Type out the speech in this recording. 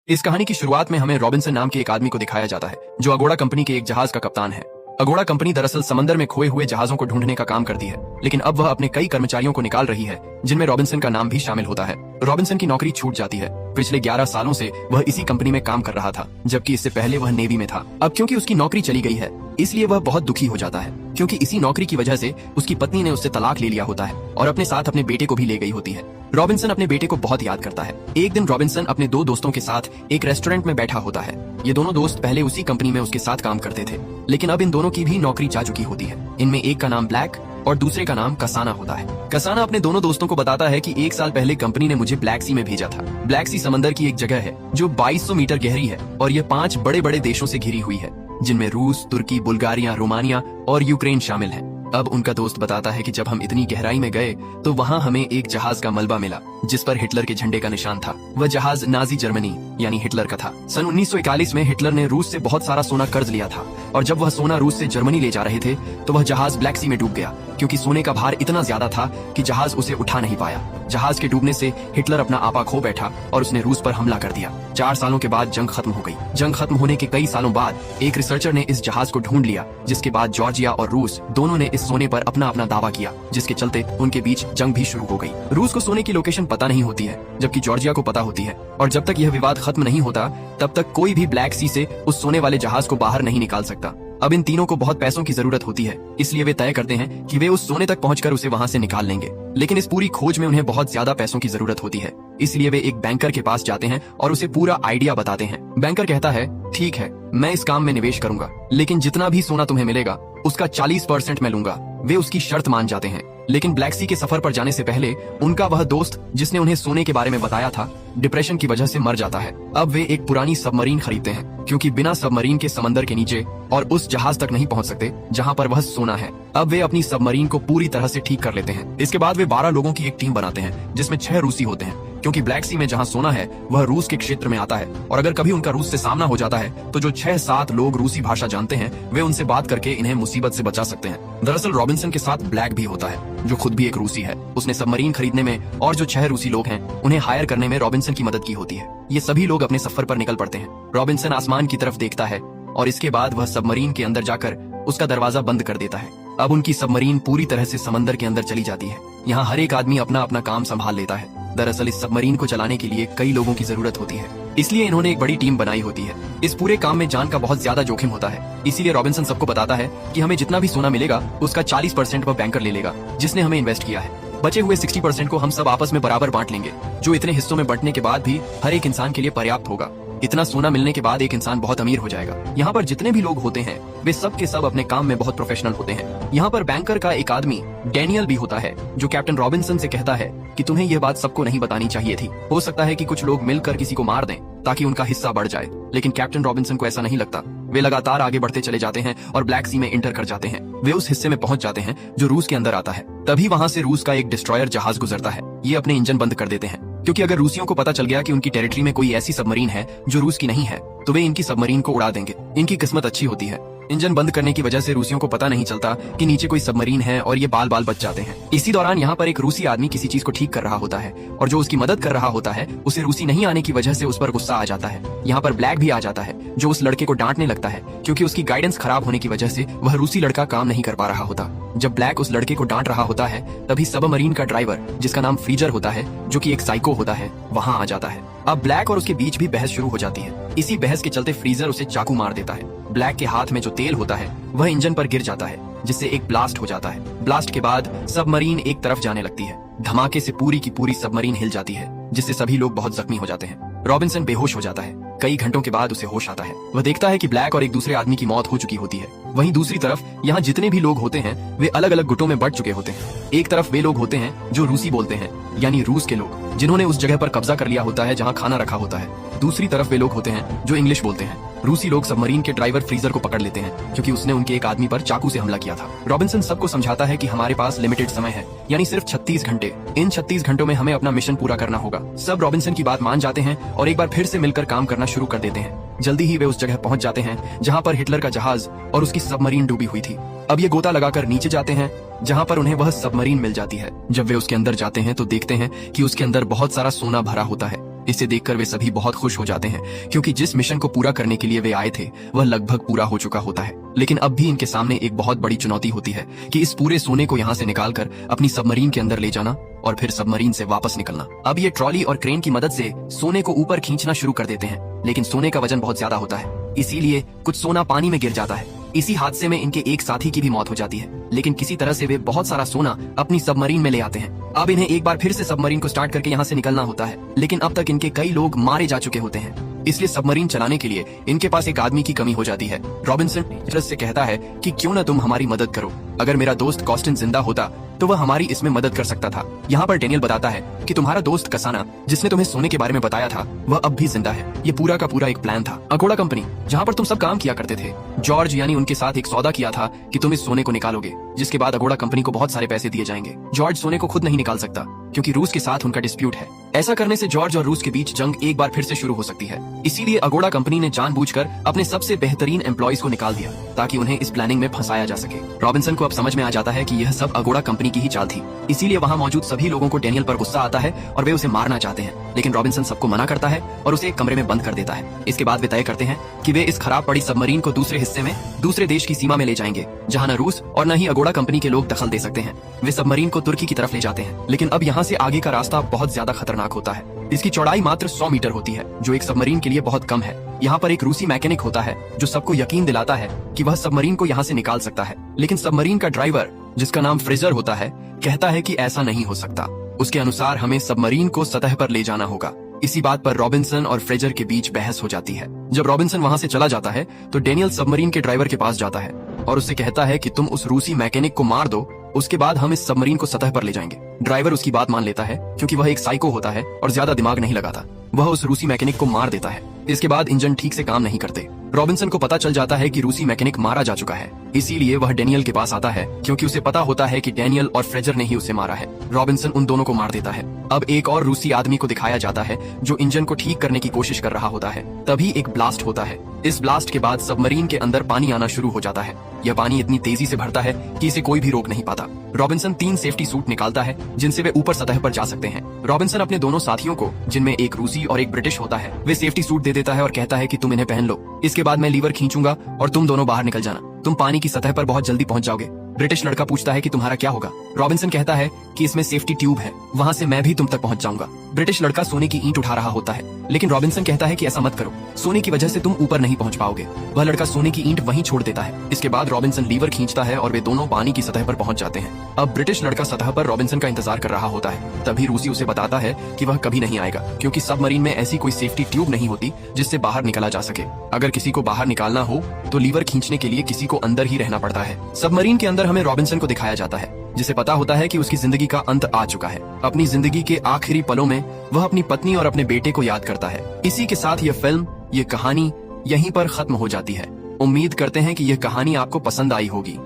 इस कहानी की शुरुआत में हमें रॉबिन्सन नाम के एक आदमी को दिखाया जाता है जो अगोड़ा कंपनी के एक जहाज का कप्तान है। अगोड़ा कंपनी दरअसल समंदर में खोए हुए जहाजों को ढूंढने का काम करती है, लेकिन अब वह अपने कई कर्मचारियों को निकाल रही है जिनमें रॉबिन्सन का नाम भी शामिल होता है। रॉबिन्सन की नौकरी छूट जाती है। पिछले 11 सालों से वह इसी कंपनी में काम कर रहा था, जबकि इससे पहले वह नेवी में था। अब क्योंकि उसकी नौकरी चली गई है, इसलिए वह बहुत दुखी हो जाता है, क्योंकि इसी नौकरी की वजह से उसकी पत्नी ने उससे तलाक ले लिया होता है और अपने साथ अपने बेटे को भी ले गई होती है। रॉबिन्सन अपने बेटे को बहुत याद करता है। एक दिन रॉबिन्सन अपने 2 दोस्तों के साथ एक रेस्टोरेंट में बैठा होता है। ये दोनों दोस्त पहले उसी कंपनी में उसके साथ काम करते थे, लेकिन अब इन दोनों की भी नौकरी जा चुकी होती है। इनमें एक का नाम ब्लैक और दूसरे का नाम कसाना होता है। कसाना अपने दोनों दोस्तों को बताता है कि 1 साल पहले कंपनी ने मुझे ब्लैक सी में भेजा था। ब्लैक सी समंदर की एक जगह है जो 2200 मीटर गहरी है और ये 5 बड़े बड़े देशों से घिरी हुई है, जिनमें रूस, तुर्की, बुल्गारिया, रोमानिया और यूक्रेन शामिल है। अब उनका दोस्त बताता है कि जब हम इतनी गहराई में गए तो वहाँ हमें एक जहाज का मलबा मिला जिस पर हिटलर के झंडे का निशान था। वह जहाज नाजी जर्मनी यानी हिटलर का था। सन 1941 में हिटलर ने रूस से बहुत सारा सोना कर्ज लिया था और जब वह सोना रूस से जर्मनी ले जा रहे थे तो वह जहाज ब्लैक सी में डूब गया, क्योंकि सोने का भार इतना ज्यादा था कि जहाज उसे उठा नहीं पाया। जहाज के डूबने से हिटलर अपना आपा खो बैठा और उसने रूस पर हमला कर दिया। 4 सालों के बाद जंग खत्म हो गई। जंग खत्म होने के कई सालों बाद एक रिसर्चर ने इस जहाज को ढूंढ लिया, जिसके बाद जॉर्जिया और रूस दोनों ने इस सोने पर अपना अपना दावा किया, जिसके चलते उनके बीच जंग भी शुरू हो गई। रूस को सोने की लोकेशन पता नहीं होती है, जबकि जॉर्जिया को पता होती है, और जब तक यह विवाद खत्म नहीं होता तब तक कोई भी ब्लैक सी से उस सोने वाले जहाज को बाहर नहीं निकाल सकता। अब इन तीनों को बहुत पैसों की जरूरत होती है, इसलिए वे तय करते हैं कि वे उस सोने तक पहुंचकर उसे वहां से निकाल लेंगे। लेकिन इस पूरी खोज में उन्हें बहुत ज्यादा पैसों की जरूरत होती है, इसलिए वे एक बैंकर के पास जाते हैं और उसे पूरा आइडिया बताते हैं। बैंकर कहता है, ठीक है, मैं इस काम में निवेश करूंगा, लेकिन जितना भी सोना तुम्हें मिलेगा उसका 40% मैं लूंगा। वे उसकी शर्त मान जाते हैं, लेकिन ब्लैक सी के सफर पर जाने से पहले उनका वह दोस्त जिसने उन्हें सोने के बारे में बताया था, डिप्रेशन की वजह से मर जाता है। अब वे एक पुरानी सबमरीन खरीदते हैं, क्योंकि बिना सबमरीन के समंदर के नीचे और उस जहाज तक नहीं पहुंच सकते जहां पर वह सोना है। अब वे अपनी सबमरीन को पूरी तरह से ठीक कर लेते हैं। इसके बाद वे 12 लोगों की एक टीम बनाते हैं, जिसमें 6 रूसी होते हैं, क्योंकि ब्लैक सी में जहां सोना है वह रूस के क्षेत्र में आता है, और अगर कभी उनका रूस से सामना हो जाता है तो जो 6-7 लोग रूसी भाषा जानते हैं वे उनसे बात करके इन्हें मुसीबत से बचा सकते हैं। दरअसल रॉबिन्सन के साथ ब्लैक भी होता है, जो खुद भी एक रूसी है। उसने सबमरीन खरीदने में और जो 6 रूसी लोग हैं उन्हें हायर करने में रॉबिन्सन की मदद की होती है। ये सभी लोग अपने सफर पर निकल पड़ते हैं। रॉबिन्सन आसमान की तरफ देखता है और इसके बाद वह सबमरीन के अंदर जाकर उसका दरवाजा बंद कर देता है। अब उनकी सबमरीन पूरी तरह से समंदर के अंदर चली जाती है। यहाँ हर एक आदमी अपना अपना काम संभाल लेता है। दरअसल इस सबमरीन को चलाने के लिए कई लोगों की जरूरत होती है, इसलिए इन्होंने एक बड़ी टीम बनाई होती है। इस पूरे काम में जान का बहुत ज्यादा जोखिम होता है, इसीलिए रॉबिन्सन सबको बताता है कि हमें जितना भी सोना मिलेगा उसका 40% वह बैंकर ले लेगा जिसने हमें इन्वेस्ट किया है। बचे हुए 60% को हम सब आपस में बराबर बांट लेंगे, जो इतने हिस्सों में बंटने के बाद भी हर एक इंसान के लिए पर्याप्त होगा। इतना सोना मिलने के बाद एक इंसान बहुत अमीर हो जाएगा। यहाँ पर जितने भी लोग होते हैं वे सब के सब अपने काम में बहुत प्रोफेशनल होते हैं। यहाँ पर बैंकर का एक आदमी डैनियल भी होता है, जो कैप्टन रॉबिन्सन से कहता है कि तुम्हें यह बात सबको नहीं बतानी चाहिए थी। हो सकता है कि कुछ लोग मिलकर किसी को मार दें ताकि उनका हिस्सा बढ़ जाए, लेकिन कैप्टन रॉबिन्सन को ऐसा नहीं लगता। वे लगातार आगे बढ़ते चले जाते हैं और ब्लैक सी में इंटर कर जाते हैं। वे उस हिस्से में पहुंच जाते हैं जो रूस के अंदर आता है। तभी वहां से रूस का एक डिस्ट्रॉयर जहाज गुजरता है। ये अपने इंजन बंद कर देते हैं, क्योंकि अगर रूसियों को पता चल गया कि उनकी टेरिटरी में कोई ऐसी सबमरीन है जो रूस की नहीं है तो वे इनकी सबमरीन को उड़ा देंगे। इनकी किस्मत अच्छी होती है। इंजन बंद करने की वजह से रूसियों को पता नहीं चलता कि नीचे कोई सबमरीन है और ये बाल बाल बच जाते हैं। इसी दौरान यहाँ पर एक रूसी आदमी किसी चीज को ठीक कर रहा होता है और जो उसकी मदद कर रहा होता है उसे रूसी नहीं आने की वजह से उस पर गुस्सा आ जाता है। यहाँ पर ब्लैक भी आ जाता है, जो उस लड़के को डांटने लगता है, क्योंकि उसकी गाइडेंस खराब होने की वजह से वह रूसी लड़का काम नहीं कर पा रहा होता। जब ब्लैक उस लड़के को डांट रहा होता है तभी सबमरीन का ड्राइवर, जिसका नाम फ्रीजर होता है, जो कि एक साइको होता है, वहाँ आ जाता है। अब ब्लैक और उसके बीच भी बहस शुरू हो जाती है। इसी बहस के चलते फ्रीजर उसे चाकू मार देता है। ब्लैक के हाथ में जो तेल होता है वह इंजन पर गिर जाता है, जिससे एक ब्लास्ट हो जाता है। ब्लास्ट के बाद सबमरीन एक तरफ जाने लगती है। धमाके से पूरी की पूरी सबमरीन हिल जाती है, जिससे सभी लोग बहुत जख्मी हो जाते हैं। रॉबिन्सन बेहोश हो जाता है। कई घंटों के बाद उसे होश आता है। वह देखता है कि ब्लैक और एक दूसरे आदमी की मौत हो चुकी होती है। वहीं दूसरी तरफ यहाँ जितने भी लोग होते हैं वे अलग अलग गुटों में बढ़ चुके होते हैं। एक तरफ वे लोग होते हैं जो रूसी बोलते हैं, यानी रूस के लोग, जिन्होंने उस जगह पर कब्जा कर लिया होता है जहाँ खाना रखा होता है। दूसरी तरफ वे लोग होते हैं जो इंग्लिश बोलते हैं। रूसी लोग सबमरीन के ड्राइवर फ्रीजर को पकड़ लेते हैं, क्योंकि उसने उनके एक आदमी पर चाकू से हमला किया था। रॉबिन्सन सबको समझाता है कि हमारे पास लिमिटेड समय है, यानी सिर्फ 36 घंटे। इन 36 घंटों में हमें अपना मिशन पूरा करना होगा। सब रॉबिन्सन की बात मान जाते हैं और एक बार फिर से मिलकर काम करना शुरू कर देते हैं। जल्दी ही वे उस जगह पहुंच जाते हैं जहां पर हिटलर का जहाज और उसकी सबमरीन डूबी हुई थी। अब ये गोता लगाकर नीचे जाते हैं, जहां पर उन्हें वह सबमरीन मिल जाती है। जब वे उसके अंदर जाते हैं तो देखते हैं कि उसके अंदर बहुत सारा सोना भरा होता है। इसे देखकर वे सभी बहुत खुश हो जाते हैं क्योंकि जिस मिशन को पूरा करने के लिए वे आए थे वह लगभग पूरा हो चुका होता है। लेकिन अब भी इनके सामने एक बहुत बड़ी चुनौती होती है कि इस पूरे सोने को यहाँ से निकालकर अपनी सबमरीन के अंदर ले जाना और फिर सबमरीन से वापस निकलना। अब ये ट्रॉली और क्रेन की मदद से सोने को ऊपर खींचना शुरू कर देते हैं, लेकिन सोने का वजन बहुत ज्यादा होता है, इसीलिए कुछ सोना पानी में गिर जाता है। इसी हादसे में इनके एक साथी की भी मौत हो जाती है, लेकिन किसी तरह से वे बहुत सारा सोना अपनी सबमरीन में ले आते हैं। अब इन्हें एक बार फिर से सबमरीन को स्टार्ट करके यहाँ से निकलना होता है, लेकिन अब तक इनके कई लोग मारे जा चुके होते हैं, इसलिए सबमरीन चलाने के लिए इनके पास एक आदमी की कमी हो जाती है। रॉबिन्सन टीचर्स से कहता है कि क्यों न तुम हमारी मदद करो, अगर मेरा दोस्त कॉस्टिन जिंदा होता तो वह हमारी इसमें मदद कर सकता था। यहाँ पर डेनियल बताता है कि तुम्हारा दोस्त कसाना जिसने तुम्हें सोने के बारे में बताया था वह अब भी जिंदा है। ये पूरा का पूरा एक प्लान था। अगोड़ा कंपनी जहाँ पर तुम सब काम किया करते थे, जॉर्ज यानी उनके साथ एक सौदा किया था कि तुम इस सोने को निकालोगे, जिसके बाद अगोड़ा कंपनी को बहुत सारे पैसे दिए जाएंगे। जॉर्ज सोने को खुद नहीं निकाल सकता क्योंकि रूस के साथ उनका डिस्प्यूट है। ऐसा करने से जॉर्ज और रूस के बीच जंग एक बार फिर से शुरू हो सकती है, इसीलिए अगोड़ा कंपनी ने जानबूझकर अपने सबसे बेहतरीन एम्प्लॉइज को निकाल दिया ताकि उन्हें इस प्लानिंग में फंसाया जा सके। रॉबिन्सन को अब समझ में आ जाता है कि यह सब अगोड़ा कंपनी की ही चाल थी, इसीलिए वहाँ मौजूद सभी लोगों को डेनियल पर गुस्सा आता है और वे उसे मारना चाहते हैं, लेकिन रॉबिन्सन सबको मना करता है और उसे एक कमरे में बंद कर देता है। इसके बाद वे तय करते हैं कि वे इस खराब पड़ी सबमरीन को दूसरे हिस्से में दूसरे देश की सीमा में ले जाएंगे, जहाँ न रूस और न ही अगोड़ा कंपनी के लोग दखल दे सकते हैं। वे सबमरीन को तुर्की की तरफ ले जाते हैं, लेकिन अब यहाँ से आगे का रास्ता बहुत ज्यादा खतरनाक होता है। इसकी चौड़ाई मात्र 100 मीटर होती है, जो एक सबमरीन के लिए बहुत कम है। यहाँ पर एक रूसी मैकेनिक होता है जो सबको यकीन दिलाता है कि वह सबमरीन को यहाँ से निकाल सकता है, लेकिन सबमरीन का ड्राइवर जिसका नाम फ्रेजर होता है कहता है कि ऐसा नहीं हो सकता। उसके अनुसार हमें सबमरीन को सतह पर ले जाना होगा। इसी बात पर रॉबिन्सन और फ्रेजर के बीच बहस हो जाती है। जब रॉबिन्सन वहाँ से चला जाता है तो डेनियल सबमरीन के ड्राइवर के पास जाता है और उससे कहता है कि तुम उस रूसी मैकेनिक को मार दो, उसके बाद हम इस सबमरीन को सतह पर ले जाएंगे। ड्राइवर उसकी बात मान लेता है क्योंकि वह एक साइको होता है और ज्यादा दिमाग नहीं लगाता। वह उस रूसी मैकेनिक को मार देता है। इसके बाद इंजन ठीक से काम नहीं करते। रॉबिन्सन को पता चल जाता है कि रूसी मैकेनिक मारा जा चुका है, इसीलिए वह डेनियल के पास आता है क्योंकि उसे पता होता है कि डेनियल और फ्रेजर ने ही उसे मारा है। रॉबिन्सन उन दोनों को मार देता है। अब एक और रूसी आदमी को दिखाया जाता है जो इंजन को ठीक करने की कोशिश कर रहा होता है। तभी एक ब्लास्ट होता है। इस ब्लास्ट के बाद सबमरीन के अंदर पानी आना शुरू हो जाता है। यह पानी इतनी तेजी से भरता है कि इसे कोई भी रोक नहीं पाता। रॉबिन्सन 3 सेफ्टी सूट निकालता है जिनसे वे ऊपर सतह पर जा सकते हैं। रॉबिन्सन अपने दोनों साथियों को, जिनमें एक रूसी और एक ब्रिटिश होता है, वे सेफ्टी सूट दे देता है और कहता है कि तुम इन्हें पहन लो। इसके बाद मैं लीवर खींचूंगा और तुम दोनों बाहर निकल जाना। तुम पानी की सतह पर बहुत जल्दी पहुंच जाओगे। ब्रिटिश लड़का पूछता है कि तुम्हारा क्या होगा। रॉबिन्सन कहता है कि इसमें सेफ्टी ट्यूब है, वहाँ से मैं भी तुम तक पहुंच जाऊंगा। ब्रिटिश लड़का सोने की ईंट उठा रहा होता है, लेकिन रॉबिन्सन कहता है कि ऐसा मत करो, सोने की वजह से तुम ऊपर नहीं पहुंच पाओगे। वह लड़का सोने की ईंट वहीं छोड़ देता है। इसके बाद रॉबिन्सन लीवर खींचता है और वे दोनों पानी की सतह पर पहुंच जाते हैं। अब ब्रिटिश लड़का सतह पर रॉबिन्सन का इंतजार कर रहा होता है। तभी रूसी उसे बताता है कि वह कभी नहीं आएगा क्योंकि सबमरीन में ऐसी कोई सेफ्टी ट्यूब नहीं होती जिससे बाहर निकाला जा सके। अगर किसी को बाहर निकालना हो तो लीवर खींचने के लिए किसी को अंदर ही रहना पड़ता है। सबमरीन के अंदर हमें रॉबिन्सन को दिखाया जाता है जिसे पता होता है कि उसकी जिंदगी का अंत आ चुका है। अपनी जिंदगी के आखिरी पलों में वह अपनी पत्नी और अपने बेटे को याद करता है। इसी के साथ ये फिल्म, ये कहानी यहीं पर खत्म हो जाती है। उम्मीद करते हैं कि यह कहानी आपको पसंद आई होगी।